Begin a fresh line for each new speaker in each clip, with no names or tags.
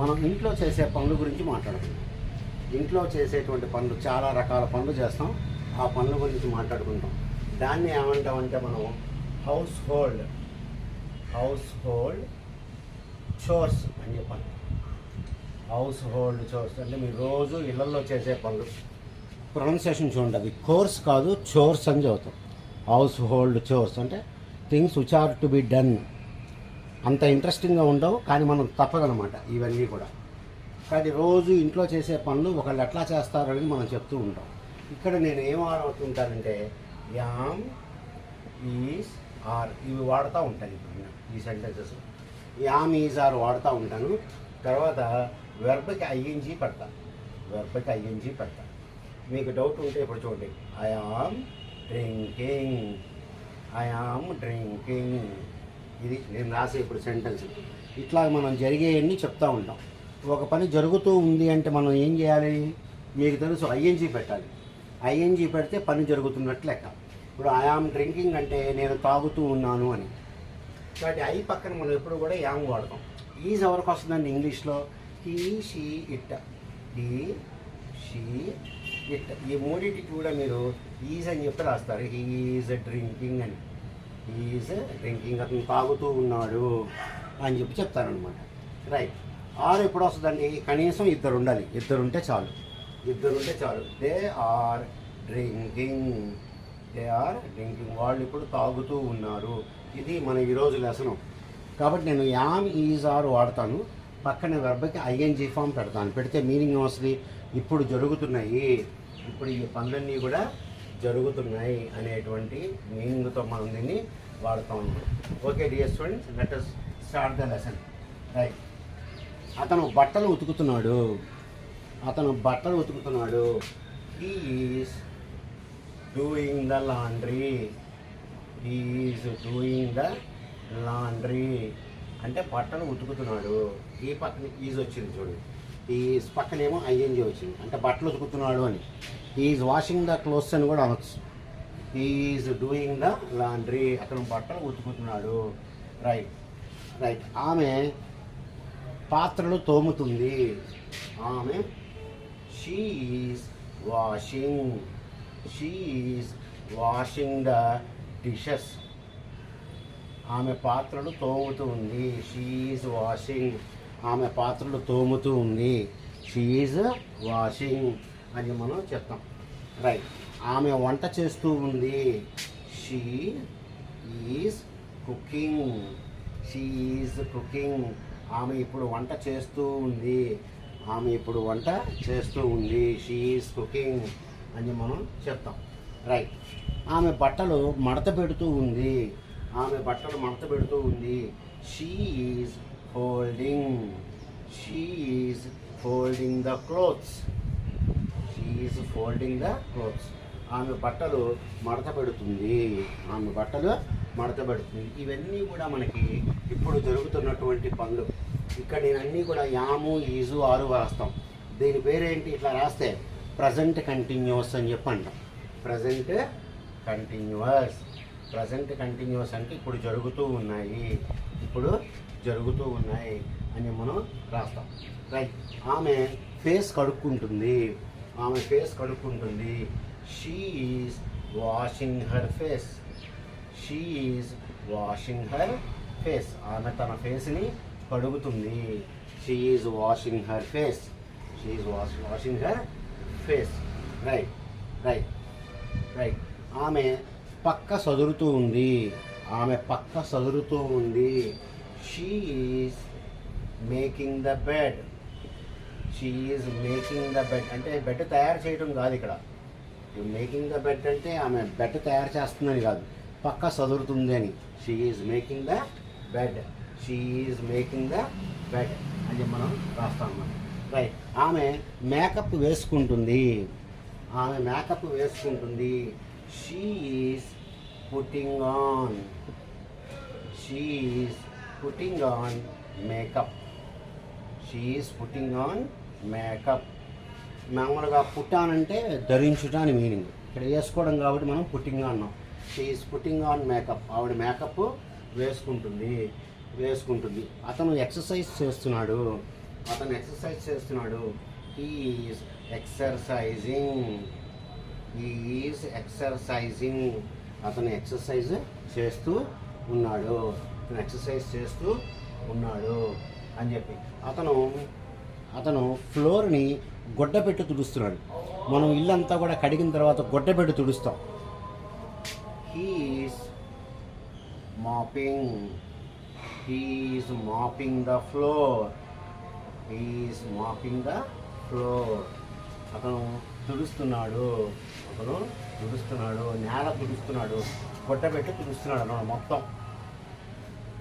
మనం ఇంట్లో చేసే పనుల గురించి మాట్లాడుకుందాం. ఇంట్లో చేసేటువంటి పనులు చాలా రకాల పనులు చేస్తాం. ఆ పనుల గురించి మాట్లాడుకుంటాం. దాన్ని ఏమంటామంటే మనం హౌస్ హోల్డ్ చోర్స్ అని చెప్పాలి. హౌస్ హోల్డ్ చోర్స్ అంటే మీరు రోజు ఇళ్లలో చేసే పనులు. ప్రొనౌన్సియేషన్ చూడండి, అది కోర్స్ కాదు, చోర్స్ అని చదువుతాం. హౌస్ హోల్డ్ చోర్స్ అంటే things which are to be done. అంత ఇంట్రెస్టింగ్గా ఉండవు, కానీ మనం తప్పదనమాట ఇవన్నీ కూడా. కానీ రోజు ఇంట్లో చేసే పనులు ఒకళ్ళు ఎట్లా చేస్తారని మనం చెప్తూ ఉంటాం. ఇక్కడ నేను ఏం వాడుతుంటానంటే యామ్, ఈజ్, ఆర్ ఇవి వాడుతూ ఉంటాను. ఇప్పుడు ఈ సెంటెన్సెస్ యామ్, ఈజ్, ఆర్ వాడుతూ ఉంటాను. తర్వాత వెర్బ్కి ఐఎన్జీ పెడతా. మీకు డౌట్ ఉంటే ఇప్పుడు చూడండి, ఐ ఆమ్ డ్రింకింగ్. ఇది నేను రాసే ఇప్పుడు సెంటెన్స్. ఇట్లా మనం జరిగేవన్నీ చెప్తూ ఉంటాం. ఒక పని జరుగుతూ ఉంది అంటే మనం ఏం చేయాలి? మీకు తెలుసు, ఐఎన్జీ పెట్టాలి. ఐఎన్జీ పెడితే పని జరుగుతున్నట్లు లెక్క. ఇప్పుడు ఐ ఆమ్ డ్రింకింగ్ అంటే నేను తాగుతూ ఉన్నాను అని. కాబట్టి ఐ పక్కన మనం ఎప్పుడు కూడా యామ్ వాడతాం. ఈజ్ ఎవరికి వస్తుందండి ఇంగ్లీష్లో? He, she, it. ఈ మూడింటికి కూడా మీరు ఈజ్ అని చెప్పి రాస్తారు. హీ ఈజ్ డ్రింకింగ్ అని. అతను తాగుతూ ఉన్నాడు అని చెప్పి చెప్తారనమాట. రైట్. ఆర్ ఎప్పుడు వస్తుందండి? కనీసం ఇద్దరు ఉండాలి. ఇద్దరు ఉంటే చాలు. They are drinking. వాళ్ళు ఇప్పుడు తాగుతూ ఉన్నారు. ఇది మన ఈరోజు లెసను. కాబట్టి నేను యామ్, ఈజ్, ఆర్ వాడతాను. పక్కన వెర్బ్కి ఐఎన్జీ ఫామ్ పెడతాను. పెడితే మీనింగ్ వస్తుంది, ఇప్పుడు జరుగుతున్నాయి, ఇప్పుడు ఈ పనులన్నీ కూడా జరుగుతున్నాయి అనేటువంటి మీనింగ్తో మనం దీన్ని వాడుతూ ఉన్నాం. Okay dear students, let us start the lesson. Right. అతను బట్టలు ఉతుకుతున్నాడు. He is doing the laundry. అంటే బట్టలు ఉతుకుతున్నాడు. ఈ పక్కన ఈజ్ వచ్చింది చూడండి. ఈజ్ పక్కనేమో ఐఎన్జీ వచ్చింది, అంటే బట్టలు ఉతుకుతున్నాడు అని. ఈజ్ వాషింగ్ ద క్లోత్స్ అని కూడా అనొచ్చు. Is doing the laundry. అతను బట్టలు ఉతుకుతున్నాడు. రైట్. ఆమె పాత్రలు తోముతుంది. She is washing the dishes. ఆమె పాత్రలు తోముతూ ఉంది. She is washing. ఆమె పాత్రలు తోముతూ ఉంది. షీ ఈజ్ వాషింగ్ అని మనం చెప్తాం. రైట్. ఆమె వంట చేస్తూ ఉంది. She is cooking. ఆమె ఇప్పుడు వంట చేస్తూ ఉంది. షీ ఈజ్ కుకింగ్ అని మనం చెప్తాం. రైట్. ఆమె బట్టలు మడత పెడుతూ ఉంది. She is folding the clothes. ఆమె బట్టలు మడత పెడుతుంది. ఇవన్నీ కూడా మనకి ఇప్పుడు జరుగుతున్నటువంటి పనులు. ఇక్కడ నేను అన్నీ కూడా యాము, ఈజు, ఆరు రాస్తాం. దీని పేరేంటి? ఇట్లా రాస్తే ప్రజెంట్ కంటిన్యూస్ అని చెప్పి అంటాం. ప్రజెంట్ కంటిన్యూస్ అంటే ఇప్పుడు జరుగుతూ ఉన్నాయి అని మనం రాస్తాం. రైట్. ఆమె ఫేస్ కడుక్కుంటుంది. She is washing her face. ఆమె తన ఫేస్ని కడుగుతుంది. She is washing her face. Right. ఆమె పక్క సదురుతూ ఉంది. She is making the bed. అంటే బెడ్ తయారు చేయడం కాదు ఇక్కడ. మేకింగ్ ద బెడ్ అంటే ఆమె బెడ్ తయారు చేస్తుందని కాదు, పక్క సదురుతుంది అని. She is making the bed అని మనం రాస్తాం అన్నమాట. రైట్. ఆమె మేకప్ వేసుకుంటుంది. She is putting on makeup. మామూలుగా పుట్టానంటే ధరించుట అని మీనింగ్. ఇక్కడ వేసుకోవడం కాబట్టి మనం పుట్టింగ్ అన్నాం. She is putting on makeup. ఆవిడ మేకప్ వేసుకుంటుంది. అతను ఎక్సర్సైజ్ చేస్తున్నాడు. అతను ఎక్సర్సైజ్ చేస్తున్నాడు. He's exercising. He's exercising. అతను ఎక్సర్సైజ్ చేస్తూ ఉన్నాడు. అతను ఎక్సర్సైజ్ చేస్తూ ఉన్నాడు అని చెప్పి అతను ఫ్లోర్ని గొడ్డ పెట్టి తుడుస్తున్నాడు. మనం ఇల్లంతా కూడా కడిగిన తర్వాత గొడ్డ పెట్టి తుడుస్తాం. He is mopping. He is mopping the floor. He is mopping the floor. అతను తుడుస్తున్నాడు. నేల తుడుస్తున్నాడు. గొడ్డ పెట్టి తుడుస్తున్నాడు అన్నమాట మొత్తం.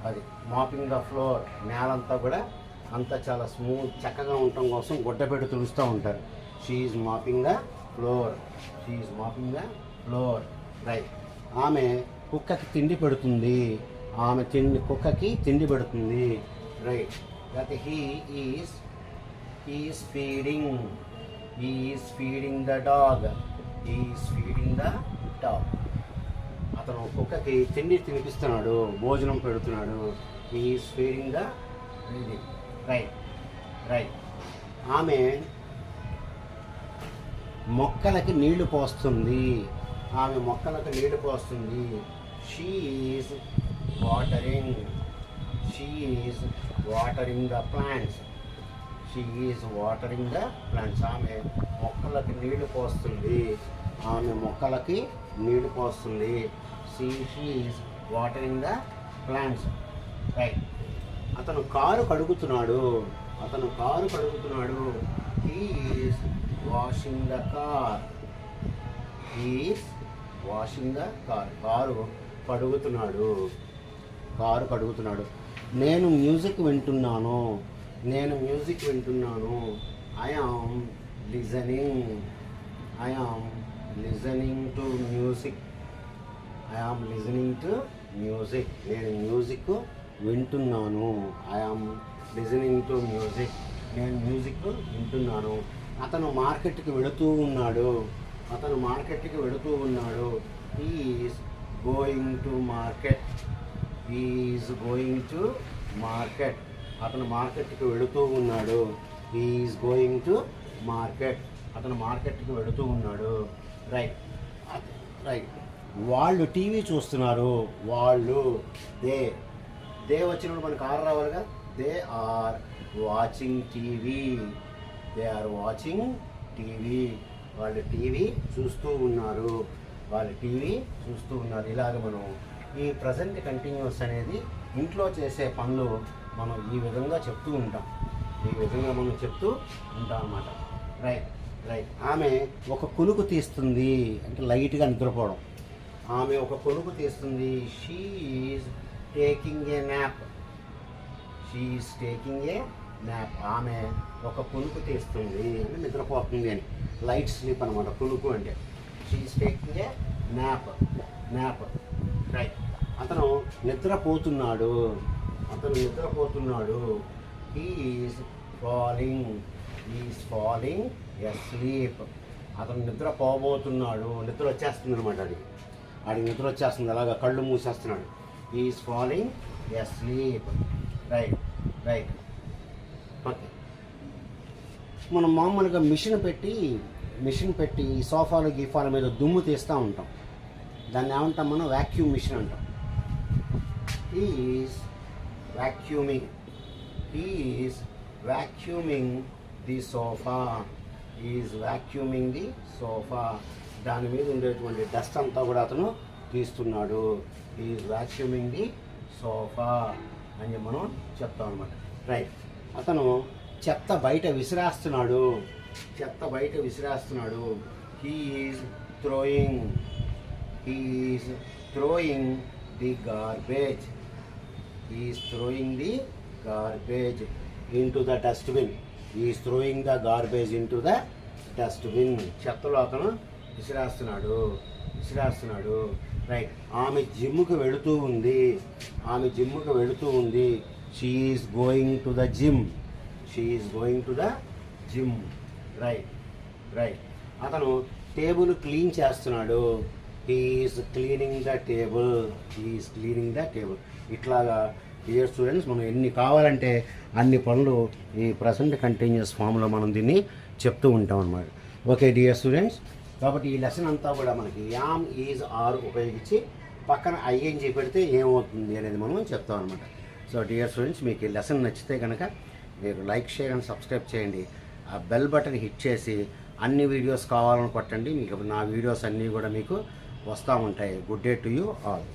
అది మాపింగ్ ద ఫ్లోర్. నేలంతా కూడా అంతా చాలా స్మూత్ చక్కగా ఉండటం కోసం గొడ్డ పెట్టి తుడుస్తూ ఉంటారు. She is mopping the floor. She is mopping the floor. Right. ఆమె కుక్కకి తిండి పెడుతుంది. కుక్కకి తిండి పెడుతుంది. రైట్. అయితే he is feeding. He is feeding the dog. He is feeding the dog. అతను కుక్కకి తిండి తినిపిస్తున్నాడు, భోజనం పెడుతున్నాడు. He is feeding the right. ఆమె మొక్కలకి నీళ్లు పోస్తుంది. She is watering. The plants. ఆమె మొక్కలకి నీళ్లు పోస్తుంది. She is watering the plants. Right. అతను కారు కడుగుతున్నాడు. He is washing the car. Car కడుగుతున్నాడు. నేను మ్యూజిక్ వింటున్నాను. I am listening to music. నేను మ్యూజిక్ వింటున్నాను. నేను మ్యూజిక్ వింటున్నాను. అతను మార్కెట్కి వెళుతూ ఉన్నాడు. He is going to market. అతను మార్కెట్కి వెళుతూ ఉన్నాడు. He is going to market. అతను మార్కెట్కి వెళుతూ ఉన్నాడు. రైట్. వాళ్ళు టీవీ చూస్తున్నారు. దే వచ్చినప్పుడు మనకు ఆర్ రావాలిగా. They are watching TV. వాళ్ళు టీవీ చూస్తూ ఉన్నారు. ఇలాగ మనం ఈ ప్రజెంట్ కంటిన్యూస్ అనేది ఇంట్లో చేసే పనులు మనం ఈ విధంగా చెప్తూ ఉంటాం అన్నమాట. రైట్. ఆమె ఒక కునుకు తీస్తుంది, అంటే లైట్గా నిద్రపోవడం. She is taking a nap. ఆమె ఒక కునుకు తీస్తుంది అంటే నిద్రపోతుంది అని. లైట్ స్లీప్ అనమాట కునుకు అంటే. She is taking a nap. Right. అతను నిద్రపోతున్నాడు. He is falling asleep. అతను నిద్రపోబోతున్నాడు. నిద్ర వచ్చేస్తుంది అనమాట. ఆడికి నిద్ర వచ్చేస్తుంది. అలాగా కళ్ళు మూసేస్తున్నాడు. He is falling asleep. Right. Okay. మనం మామూలుగా మిషన్ పెట్టి సోఫాలు గీఫాల మీద దుమ్ము తీస్తూ ఉంటాం. దాన్ని ఏమంటాం మనం? వ్యాక్యూమ్ మిషన్ అంటాం. He is vacuuming the sofa. దాని మీద ఉండేటువంటి డస్ట్ అంతా కూడా అతను తీస్తున్నాడు. He is vacuuming the sofa అని మనం చెప్తాం అనమాట. రైట్. అతను చెత్త బయట విసిరేస్తున్నాడు. He is throwing the garbage. into the dustbin. He is throwing the garbage into the dustbin. చెత్తలో అతను విసిరేస్తున్నాడు. రైట్. ఆమె జిమ్కి వెళుతూ ఉంది. She is going to the gym. Right. అతను టేబుల్ క్లీన్ చేస్తున్నాడు. He is cleaning the table. ఇట్లాగా dear students, మనం ఎన్ని కావాలంటే అన్ని పనులు ఈ ప్రజెంట్ కంటిన్యూస్ ఫామ్లో మనం దీన్ని చెప్తూ ఉంటాం అన్నమాట. ఓకే డియర్ స్టూడెంట్స్, కాబట్టి ఈ లెసన్ అంతా కూడా మనకి యామ్, ఈజ్, ఆర్ ఉపయోగించి పక్కన ఐఎన్జీ పెడితే ఏమవుతుంది అనేది మనం చెప్తాం అనమాట. సో డియర్ స్టూడెంట్స్, మీకు ఈ లెసన్ నచ్చితే కనుక మీరు లైక్, షేర్ అండ్ సబ్స్క్రైబ్ చేయండి. ఆ బెల్ బటన్ హిట్ చేసి అన్ని వీడియోస్ కావాలని కొట్టండి. మీకు నా వీడియోస్ అన్నీ కూడా మీకు వస్తూ ఉంటాయి. Good day to you all.